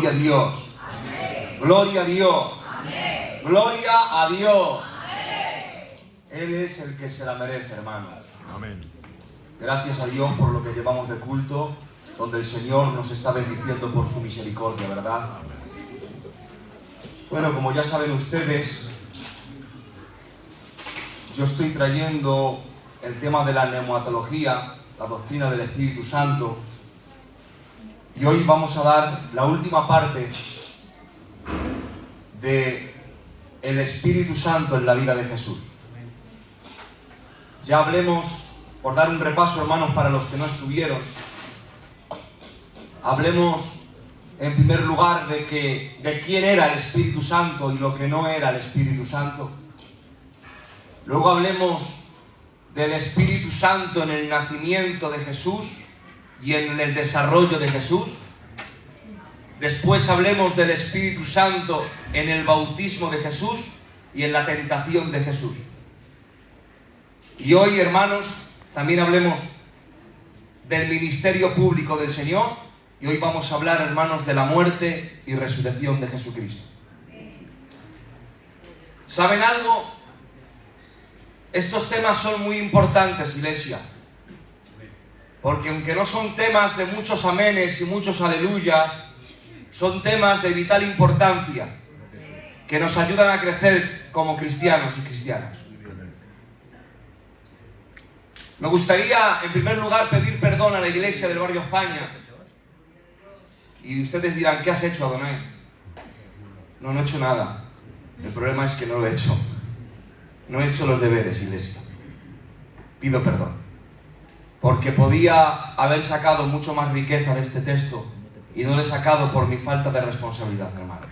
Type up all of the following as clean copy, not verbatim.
Gloria a Dios. Amén. Gloria a Dios. Amén. Gloria a Dios. Amén. Él es el que se la merece, hermanos. Amén. Gracias a Dios por lo que llevamos de culto, donde el Señor nos está bendiciendo por su misericordia, ¿verdad? Bueno, como ya saben ustedes, yo estoy trayendo el tema de la neumatología, la doctrina del Espíritu Santo, y hoy vamos a dar la última parte de el Espíritu Santo en la vida de Jesús. Ya hablemos, por dar un repaso, hermanos, para los que no estuvieron, hablemos en primer lugar de quién era el Espíritu Santo y lo que no era el Espíritu Santo. Luego hablemos del Espíritu Santo en el nacimiento de Jesús y en el desarrollo de Jesús. Después hablemos del Espíritu Santo en el bautismo de Jesús y en la tentación de Jesús. Y hoy, hermanos, también hablemos del ministerio público del Señor, y hoy vamos a hablar, hermanos, de la muerte y resurrección de Jesucristo. ¿Saben algo? Estos temas son muy importantes, iglesia, porque aunque no son temas de muchos amenes y muchos aleluyas, son temas de vital importancia que nos ayudan a crecer como cristianos y cristianas. Me gustaría, en primer lugar, pedir perdón a la iglesia del barrio España. Y ustedes dirán, ¿qué has hecho, Adonai? No, no he hecho nada. El problema es que no lo he hecho. No he hecho los deberes, iglesia. Pido perdón. Porque podía haber sacado mucho más riqueza de este texto y no lo he sacado por mi falta de responsabilidad, hermanos.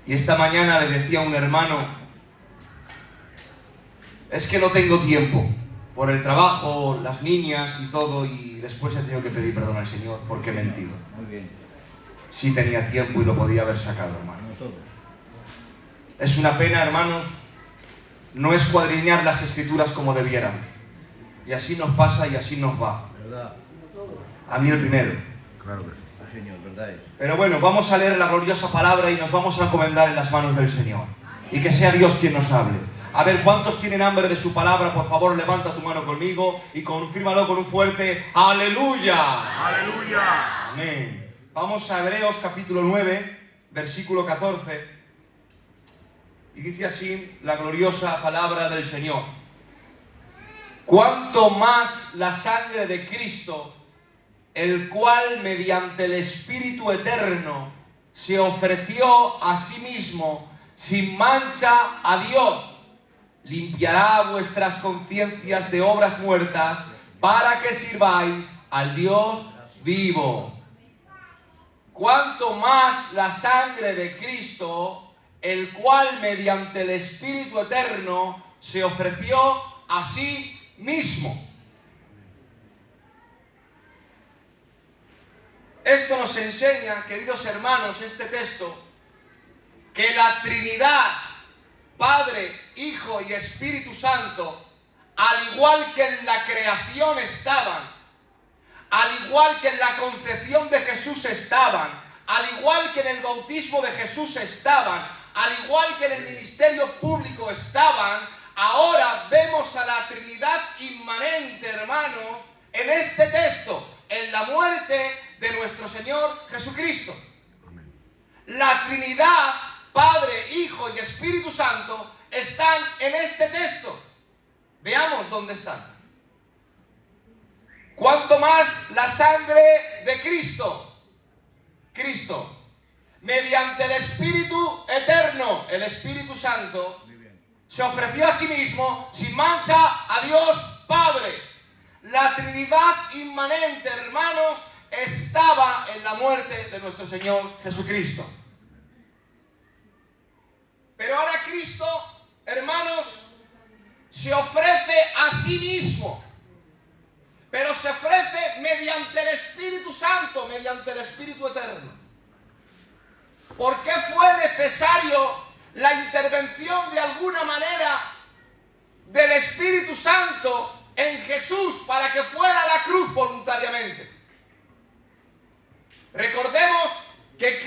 Y esta mañana le decía a un hermano, es que no tengo tiempo. Por el trabajo, las niñas y todo, y después he tenido que pedir perdón al Señor porque he mentido. Muy bien. Sí tenía tiempo y lo podía haber sacado, hermano. No todo. Es una pena, hermanos, no escuadriñar las Escrituras como debiéramos. Y así nos pasa y así nos va. ¿Verdad? A mí el primero. Claro que sí. Sí, Señor, verdad es. Pero bueno, vamos a leer la gloriosa palabra y nos vamos a encomendar en las manos del Señor. Y que sea Dios quien nos hable. A ver, ¿cuántos tienen hambre de su palabra? Por favor, levanta tu mano conmigo y confírmalo con un fuerte ¡Aleluya! Aleluya. Amén. Vamos a Hebreos capítulo 9, versículo 14. Y dice así la gloriosa palabra del Señor. Cuanto más la sangre de Cristo, el cual mediante el Espíritu Eterno se ofreció a sí mismo sin mancha a Dios, limpiará vuestras conciencias de obras muertas para que sirváis al Dios vivo. Cuanto más la sangre de Cristo, el cual mediante el Espíritu Eterno se ofreció a sí mismo. Esto nos enseña, queridos hermanos, este texto, que la Trinidad, Padre, Hijo y Espíritu Santo, al igual que en la creación estaban, al igual que en la concepción de Jesús estaban, al igual que en el bautismo de Jesús estaban, al igual que en el ministerio público estaban, ahora vemos a la Trinidad inmanente, hermanos, en este texto, en la muerte de nuestro Señor Jesucristo. La Trinidad, Padre, Hijo y Espíritu Santo, están en este texto. Veamos dónde están. Cuanto más la sangre de Cristo, mediante el Espíritu Eterno, el Espíritu Santo, se ofreció a sí mismo sin mancha a Dios Padre. La Trinidad inmanente, hermanos, estaba en la muerte de nuestro Señor Jesucristo. Pero ahora Cristo, hermanos, se ofrece a sí mismo, pero se ofrece mediante el Espíritu Santo, mediante el Espíritu Eterno. ¿Por qué fue necesario la intervención de alguna manera del Espíritu Santo en Jesús para que fuera a la cruz voluntariamente? Recordemos que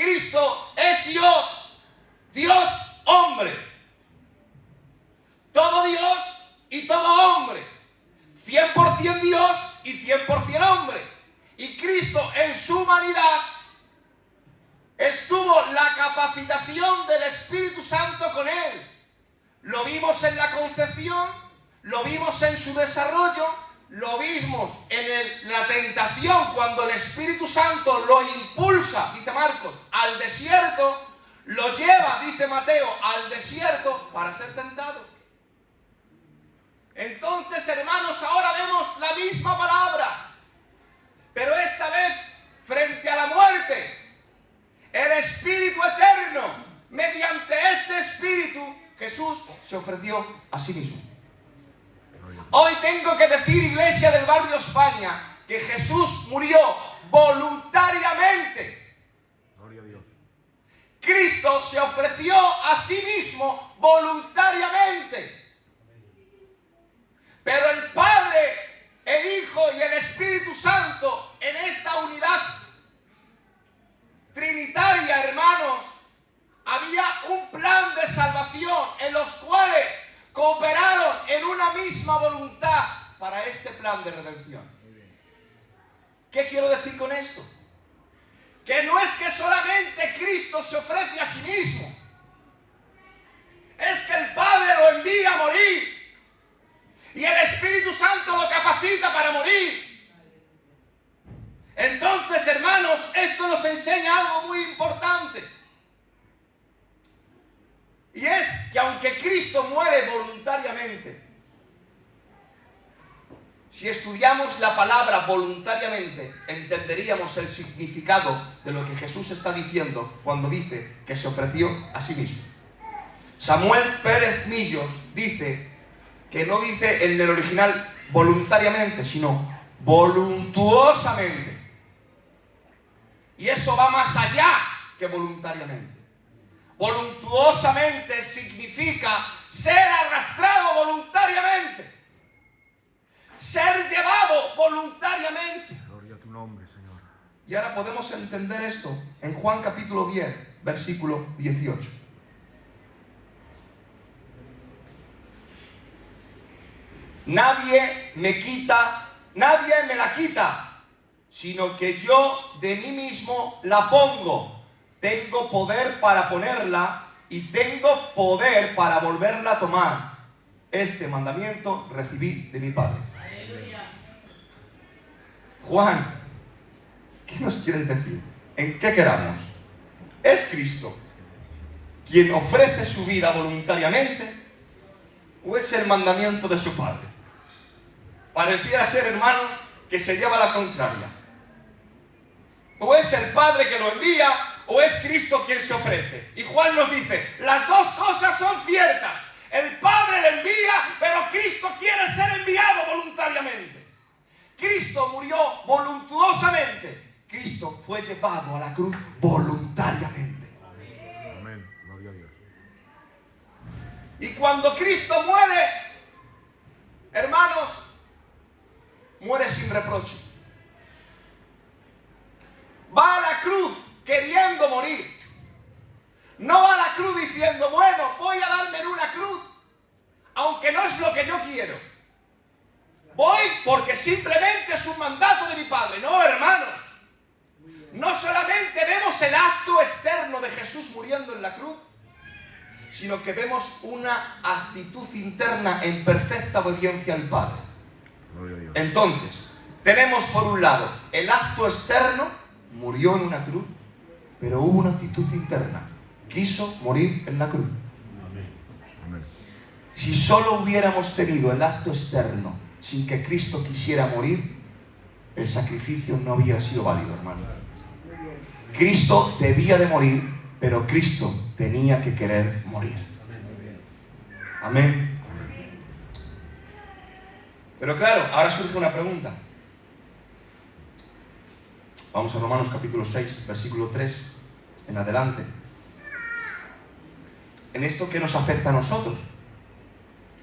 capacitación del Espíritu Santo con él. Lo vimos en la concepción, lo vimos en su desarrollo, lo vimos en la tentación cuando el Espíritu Santo lo impulsa, dice Marcos, al desierto, lo lleva, dice Mateo, al desierto para ser tentado. Entonces, hermanos, ahora vemos la misma palabra, pero esta vez frente a la muerte. El Espíritu Eterno, mediante este Espíritu, Jesús se ofreció a sí mismo. Hoy tengo que decir, iglesia del barrio España, que Jesús murió voluntariamente. Gloria a Dios. Cristo se ofreció a sí mismo voluntariamente. Pero el Padre, el Hijo y el Espíritu Santo, en esta unidad trinitaria, hermanos, había un plan de salvación en los cuales cooperaron en una misma voluntad para este plan de redención. ¿Qué quiero decir con esto? Que no es que solamente Cristo se ofrece a sí mismo, es que el Padre lo envía a morir y el Espíritu Santo lo capacita para morir. Entonces, hermanos, esto nos enseña algo muy importante. Y es que aunque Cristo muere voluntariamente, si estudiamos la palabra voluntariamente, entenderíamos el significado de lo que Jesús está diciendo cuando dice que se ofreció a sí mismo. Samuel Pérez Millos dice que no dice en el original voluntariamente, sino voluntuosamente. Y eso va más allá que voluntariamente. Voluntuosamente significa ser arrastrado voluntariamente, ser llevado voluntariamente. Gloria a tu nombre, Señor. Y ahora podemos entender esto en Juan capítulo 10, versículo 18. Nadie me la quita, sino que yo de mí mismo la pongo. Tengo poder para ponerla y tengo poder para volverla a tomar. Este mandamiento recibí de mi Padre. Aleluya. Juan, ¿qué nos quieres decir? ¿En qué quedamos? ¿Es Cristo quien ofrece su vida voluntariamente o es el mandamiento de su Padre? Pareciera ser, hermanos, que se lleva la contraria. O es el Padre que lo envía, o es Cristo quien se ofrece. Y Juan nos dice, las dos cosas son ciertas. El Padre le envía, pero Cristo quiere ser enviado voluntariamente. Cristo murió voluntuosamente. Cristo fue llevado a la cruz voluntariamente. Amén. Gloria a Dios. Y cuando Cristo muere, hermanos, muere sin reproche. Va a la cruz queriendo morir. No va a la cruz diciendo, bueno, voy a darme en una cruz, aunque no es lo que yo quiero. Voy porque simplemente es un mandato de mi Padre. No, hermanos. No solamente vemos el acto externo de Jesús muriendo en la cruz, sino que vemos una actitud interna en perfecta obediencia al Padre. Gloria a Dios. Entonces, tenemos por un lado el acto externo, murió en una cruz, pero hubo una actitud interna, quiso morir en la cruz. Amén. Si solo hubiéramos tenido el acto externo sin que Cristo quisiera morir, el sacrificio no hubiera sido válido, hermano. Cristo debía de morir, pero Cristo tenía que querer morir. Amén. Pero claro, ahora surge una pregunta. Vamos a Romanos capítulo 6, versículo 3 en adelante. ¿En esto qué nos afecta a nosotros?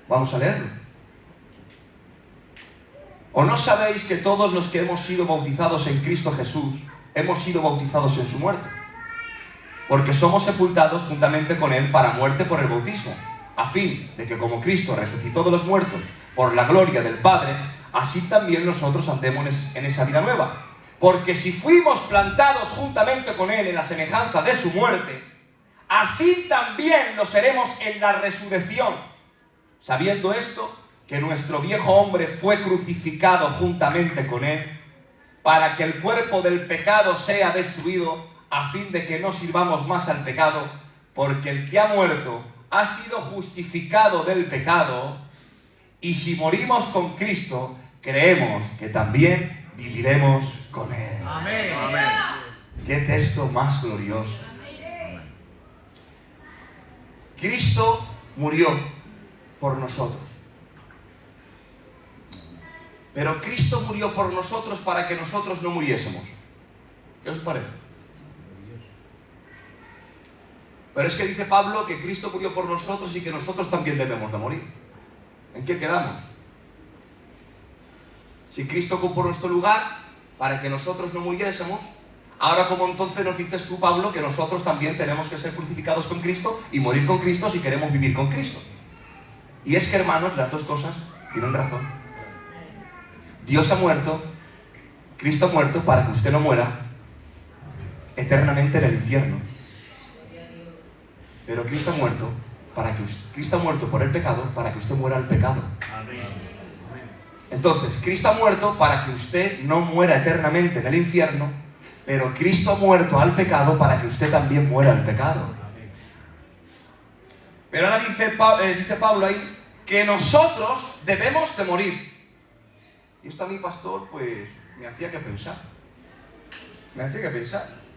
Vamos a leerlo. ¿O no sabéis que todos los que hemos sido bautizados en Cristo Jesús hemos sido bautizados en su muerte? Porque somos sepultados juntamente con Él para muerte por el bautismo, a fin de que como Cristo resucitó de los muertos por la gloria del Padre, así también nosotros andemos en esa vida nueva. Porque si fuimos plantados juntamente con Él en la semejanza de su muerte, así también lo seremos en la resurrección. Sabiendo esto, que nuestro viejo hombre fue crucificado juntamente con él, para que el cuerpo del pecado sea destruido, a fin de que no sirvamos más al pecado, porque el que ha muerto ha sido justificado del pecado, y si morimos con Cristo, creemos que también viviremos con él. Amén. Amén. ¡Qué texto más glorioso! Cristo murió por nosotros. Pero Cristo murió por nosotros para que nosotros no muriésemos. ¿Qué os parece? Pero es que dice Pablo que Cristo murió por nosotros y que nosotros también debemos de morir. ¿En qué quedamos? Si Cristo ocupó nuestro lugar para que nosotros no muriésemos, ahora como entonces nos dices tú, Pablo, que nosotros también tenemos que ser crucificados con Cristo y morir con Cristo si queremos vivir con Cristo. Y es que, hermanos, las dos cosas tienen razón. Dios ha muerto, Cristo ha muerto para que usted no muera eternamente en el infierno. Pero Cristo ha muerto Cristo ha muerto por el pecado para que usted muera al pecado. Entonces, Cristo ha muerto para que usted no muera eternamente en el infierno, pero Cristo ha muerto al pecado para que usted también muera al pecado. Pero ahora dice Pablo ahí que nosotros debemos de morir. Y esto a mí, pastor, pues me hacía que pensar.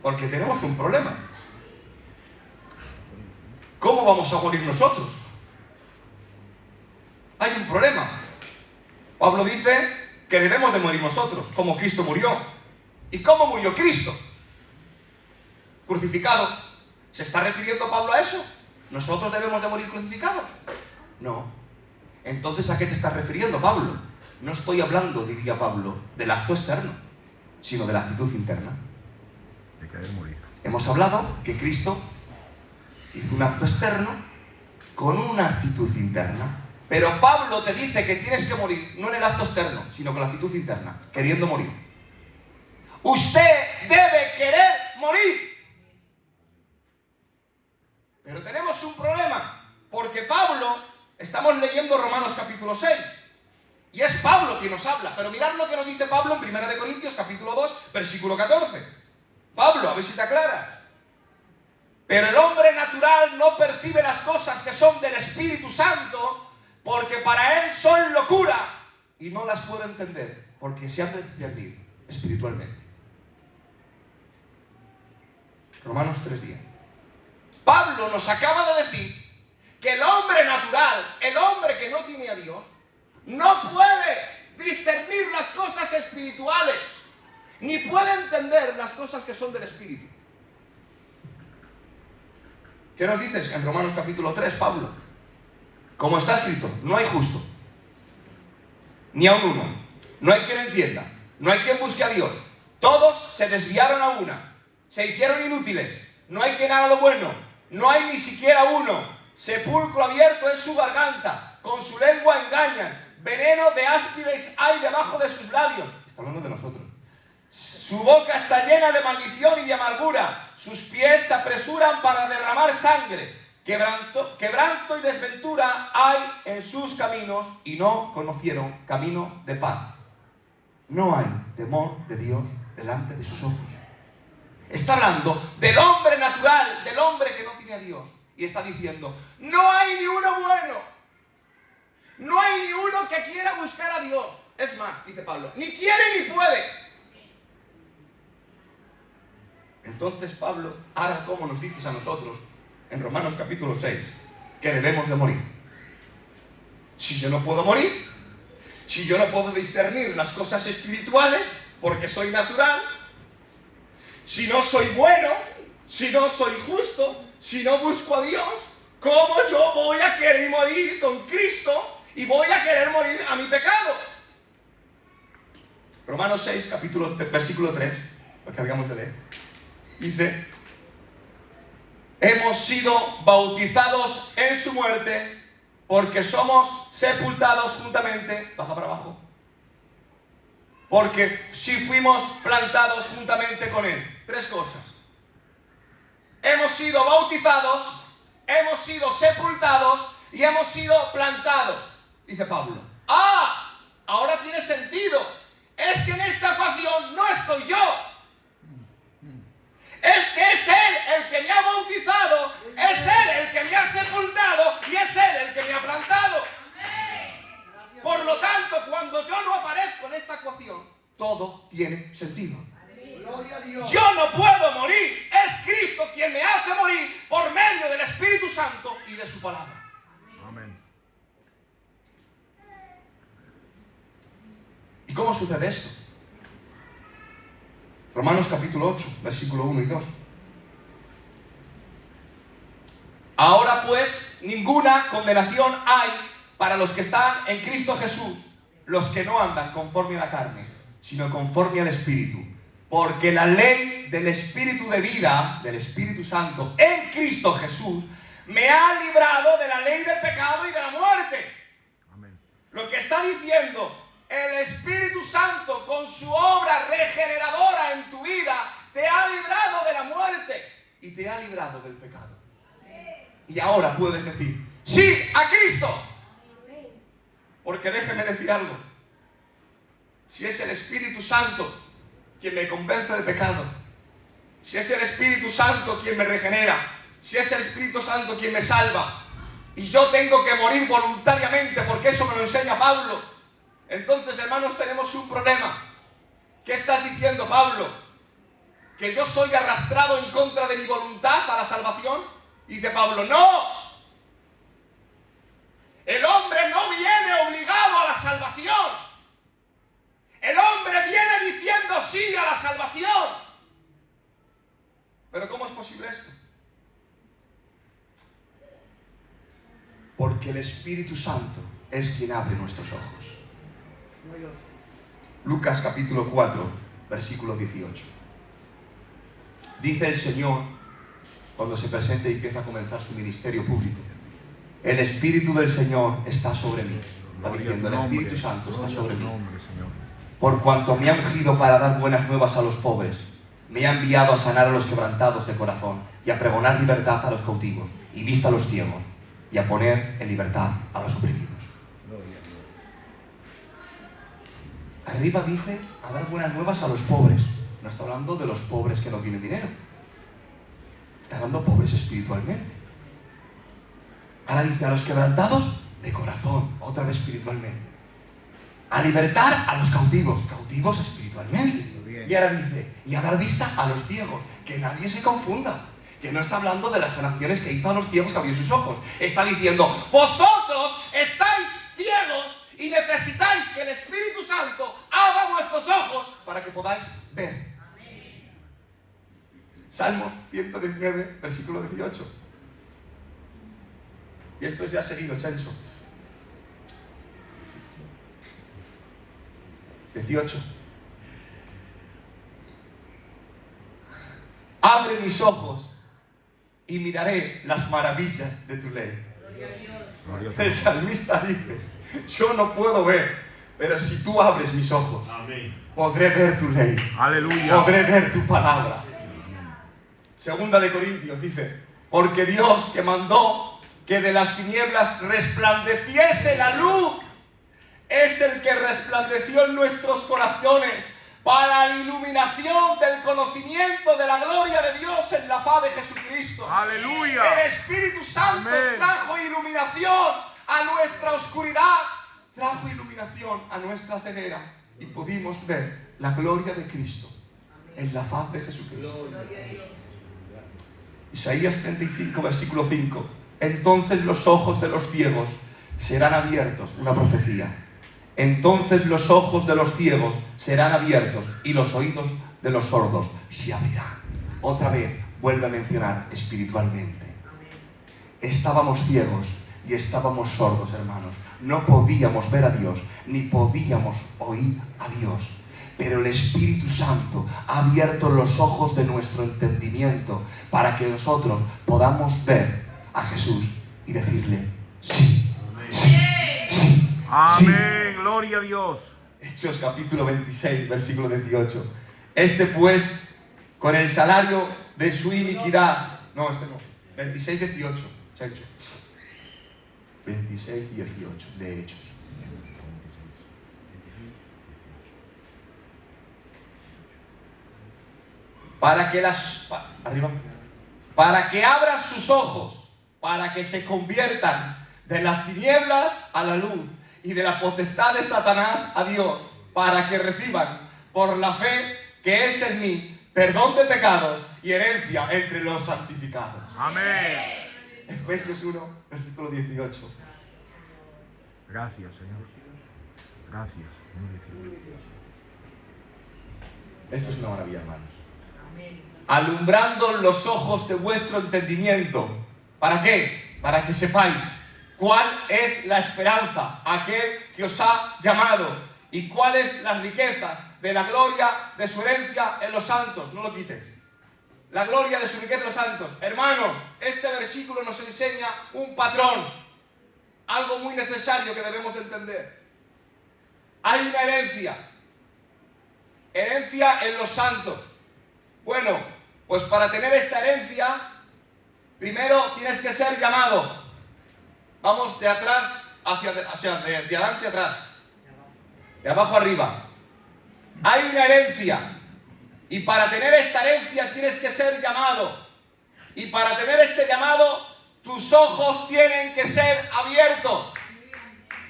Porque tenemos un problema. ¿Cómo vamos a morir nosotros? Hay un problema. Pablo dice que debemos de morir nosotros, como Cristo murió. ¿Y cómo murió Cristo? Crucificado. ¿Se está refiriendo Pablo a eso? ¿Nosotros debemos de morir crucificados? No. Entonces, ¿a qué te estás refiriendo, Pablo? No estoy hablando, diría Pablo, del acto externo, sino de la actitud interna. De caer, morir. Hemos hablado que Cristo hizo un acto externo con una actitud interna. Pero Pablo te dice que tienes que morir, no en el acto externo, sino con la actitud interna, queriendo morir. Usted debe querer morir. Pero tenemos un problema, porque Pablo, estamos leyendo Romanos capítulo 6, y es Pablo quien nos habla, pero mirad lo que nos dice Pablo en 1 Corintios capítulo 2, versículo 14. Pablo, a ver si te aclaras. Pero el hombre natural no percibe las cosas que son del Espíritu Santo, porque para él son locura, y no las puede entender, porque se han de discernir espiritualmente. Romanos 3:10. Pablo nos acaba de decir que el hombre natural, el hombre que no tiene a Dios, no puede discernir las cosas espirituales, ni puede entender las cosas que son del Espíritu. ¿Qué nos dices en Romanos capítulo 3, Pablo? Como está escrito, no hay justo, ni aun uno, no hay quien entienda, no hay quien busque a Dios. Todos se desviaron a una, se hicieron inútiles, no hay quien haga lo bueno, no hay ni siquiera uno. Sepulcro abierto es su garganta, con su lengua engañan, veneno de áspides hay debajo de sus labios. Está hablando de nosotros. Su boca está llena de maldición y de amargura, sus pies se apresuran para derramar sangre. Quebranto y desventura hay en sus caminos, y no conocieron camino de paz. No hay temor de Dios delante de sus ojos. Está hablando del hombre natural, del hombre que no tiene a Dios, y está diciendo, no hay ni uno bueno, no hay ni uno que quiera buscar a Dios. Es más, dice Pablo, ni quiere ni puede. Entonces, Pablo, ahora cómo nos dices a nosotros en Romanos capítulo 6 que debemos de morir. Si yo no puedo morir, si yo no puedo discernir las cosas espirituales porque soy natural, si no soy bueno, si no soy justo, si no busco a Dios, ¿cómo yo voy a querer morir con Cristo y voy a querer morir a mi pecado? Romanos 6, versículo 3, lo que habíamos de leer, dice: hemos sido bautizados en su muerte, porque somos sepultados juntamente, baja para abajo, porque si fuimos plantados juntamente con él. Tres cosas. Hemos sido bautizados, hemos sido sepultados y hemos sido plantados. Dice Pablo. ¡Ah! Ahora tiene sentido. Es que en esta ecuación no estoy yo. Es que es Él el que me ha bautizado, es Él el que me ha sepultado y es Él el que me ha plantado. Por lo tanto, cuando yo no aparezco en esta ecuación, todo tiene sentido. Yo no puedo morir, es Cristo quien me hace morir por medio del Espíritu Santo y de su palabra. Amén. ¿Y cómo sucede esto? Romanos capítulo 8, versículo 1 y 2. Ahora pues, ninguna condenación hay para los que están en Cristo Jesús, los que no andan conforme a la carne, sino conforme al Espíritu. Porque la ley del Espíritu de vida, del Espíritu Santo, en Cristo Jesús, me ha librado de la ley del pecado y de la muerte. Amén. Lo que está diciendo el Espíritu Santo con su obra regeneradora en tu vida te ha librado de la muerte y te ha librado del pecado. Y ahora puedes decir sí a Cristo. Porque déjeme decir algo. Si es el Espíritu Santo quien me convence de pecado, si es el Espíritu Santo quien me regenera, si es el Espíritu Santo quien me salva, y yo tengo que morir voluntariamente porque eso me lo enseña Pablo, entonces, hermanos, tenemos un problema. ¿Qué estás diciendo, Pablo? ¿Que yo soy arrastrado en contra de mi voluntad a la salvación? Dice Pablo, no. El hombre no viene obligado a la salvación. El hombre viene diciendo sí a la salvación. ¿Pero cómo es posible esto? Porque el Espíritu Santo es quien abre nuestros ojos. Lucas capítulo 4, versículo 18. Dice el Señor, cuando se presenta y empieza a comenzar su ministerio público, el Espíritu del Señor está sobre mí. Está diciendo, el Espíritu Santo está sobre mí. Por cuanto me ha ungido para dar buenas nuevas a los pobres, me ha enviado a sanar a los quebrantados de corazón y a pregonar libertad a los cautivos y vista a los ciegos y a poner en libertad a los oprimidos. Arriba dice a dar buenas nuevas a los pobres. No está hablando de los pobres que no tienen dinero. Está hablando pobres espiritualmente. Ahora dice a los quebrantados de corazón, otra vez espiritualmente. A libertar a los cautivos, cautivos espiritualmente. Y ahora dice, y a dar vista a los ciegos. Que nadie se confunda. Que no está hablando de las sanaciones que hizo a los ciegos que abrió sus ojos. Está diciendo, vosotros estáis ciegos y necesitáis que el Espíritu Santo abra vuestros ojos para que podáis ver. Amén. Salmos 119, versículo 18. Y esto es ya seguido, Chenso. 18. Abre mis ojos y miraré las maravillas de tu ley. El salmista dice, yo no puedo ver, pero si tú abres mis ojos, amén, podré ver tu ley. Aleluya. Podré ver tu palabra. Segunda de Corintios dice, porque Dios que mandó que de las tinieblas resplandeciese la luz, es el que resplandeció en nuestros corazones para la iluminación del conocimiento de la gloria de Dios en la faz de Jesucristo. Aleluya. El Espíritu Santo, amén, trajo iluminación a nuestra oscuridad, trajo iluminación a nuestra ceguera y pudimos ver la gloria de Cristo en la faz de Jesucristo. Isaías 35, versículo 5. Entonces los ojos de los ciegos serán abiertos, una profecía. Entonces los ojos de los ciegos serán abiertos y los oídos de los sordos se abrirán. Otra vez vuelve a mencionar espiritualmente. Estábamos ciegos y estábamos sordos, hermanos. No podíamos ver a Dios, ni podíamos oír a Dios. Pero el Espíritu Santo ha abierto los ojos de nuestro entendimiento para que nosotros podamos ver a Jesús y decirle sí, sí, sí. Amén, sí. Gloria a Dios. Hechos capítulo 26, versículo 18. Este pues, con el salario de su iniquidad, No, este no. 26:18, Checho. 26:18 de Hechos. Para que abra sus ojos, para que se conviertan de las tinieblas a la luz y de la potestad de Satanás a Dios, para que reciban por la fe que es en mí perdón de pecados y herencia entre los santificados. Amén. Efesios 1, versículo 18. Gracias, Señor. Gracias. 1:18. Esto es una maravilla, hermanos. Alumbrando los ojos de vuestro entendimiento. ¿Para qué? Para que sepáis cuál es la esperanza, aquel que os ha llamado, y cuáles las riquezas de la gloria de su herencia en los santos. No lo quites. La gloria de su riqueza en los santos. Hermanos, este versículo nos enseña un patrón, algo muy necesario que debemos de entender. Hay una herencia en los santos. Bueno, pues para tener esta herencia, primero tienes que ser llamado. Vamos de atrás de adelante a atrás, de abajo arriba. Hay una herencia, y para tener esta herencia tienes que ser llamado. Y para tener este llamado, tus ojos tienen que ser abiertos.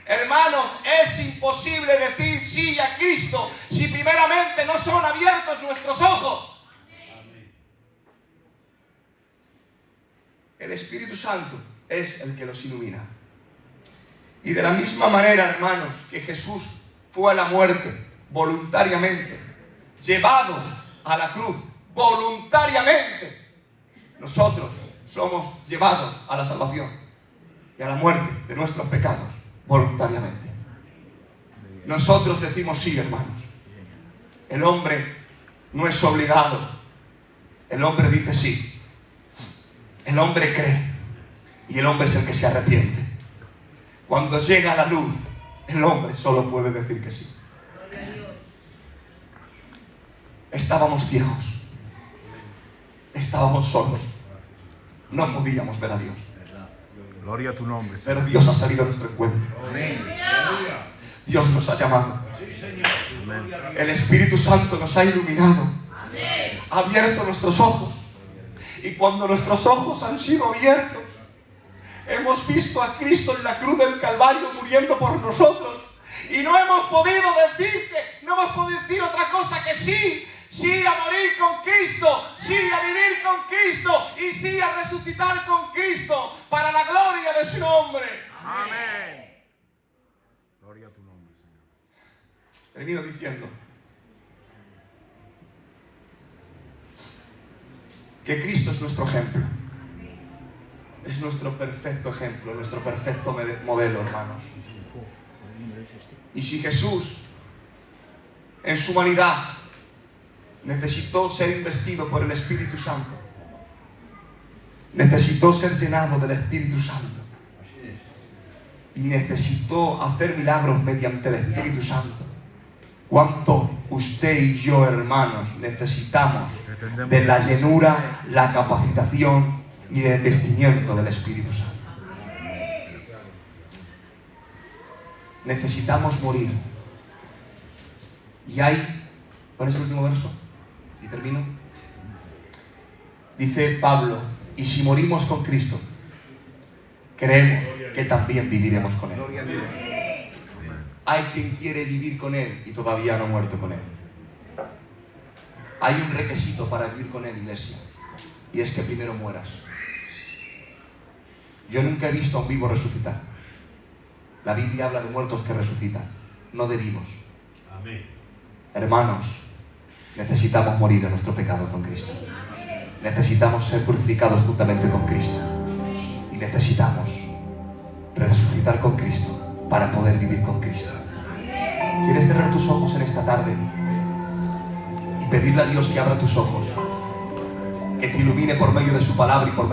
Hermanos, es imposible decir sí a Cristo si primeramente no son abiertos nuestros ojos. El Espíritu Santo es el que los ilumina. Y de la misma manera, hermanos, que Jesús fue a la muerte voluntariamente, llevado a la cruz voluntariamente, nosotros somos llevados a la salvación y a la muerte de nuestros pecados voluntariamente. Nosotros decimos sí, hermanos. El hombre no es obligado. El hombre dice sí. El hombre cree, y el hombre es el que se arrepiente. Cuando llega la luz, el hombre solo puede decir que sí. Estábamos ciegos, estábamos sordos, no podíamos ver a Dios. Gloria a tu nombre. Pero Dios ha salido a nuestro encuentro. Dios nos ha llamado. El Espíritu Santo nos ha iluminado, ha abierto nuestros ojos. Y cuando nuestros ojos han sido abiertos, hemos visto a Cristo en la cruz del Calvario muriendo por nosotros. Y no hemos podido decir otra cosa que sí. Sí a morir con Cristo, sí a vivir con Cristo y sí a resucitar con Cristo para la gloria de su nombre. Amén. Gloria a tu nombre, Señor. Termino diciendo que Cristo es nuestro ejemplo. Es nuestro perfecto ejemplo, nuestro perfecto modelo, hermanos. Y si Jesús, en su humanidad, necesitó ser investido por el Espíritu Santo, necesitó ser llenado del Espíritu Santo, y necesitó hacer milagros mediante el Espíritu Santo, ¿cuánto usted y yo, hermanos, necesitamos de la llenura, la capacitación y el vestimiento del Espíritu Santo? Necesitamos morir. Y hay, ¿cuál es el último verso? Y termino. Dice Pablo, y si morimos con Cristo, creemos que también viviremos con Él. Hay quien quiere vivir con Él y todavía no ha muerto con Él. Hay un requisito para vivir con Él, iglesia, y es que primero mueras. Yo nunca he visto a un vivo resucitar. La Biblia habla de muertos que resucitan, no de vivos. Amén. Hermanos, necesitamos morir a nuestro pecado con Cristo. Necesitamos ser crucificados juntamente con Cristo. Y necesitamos resucitar con Cristo para poder vivir con Cristo. ¿Quieres cerrar tus ojos en esta tarde y pedirle a Dios que abra tus ojos, que te ilumine por medio de su palabra y por medio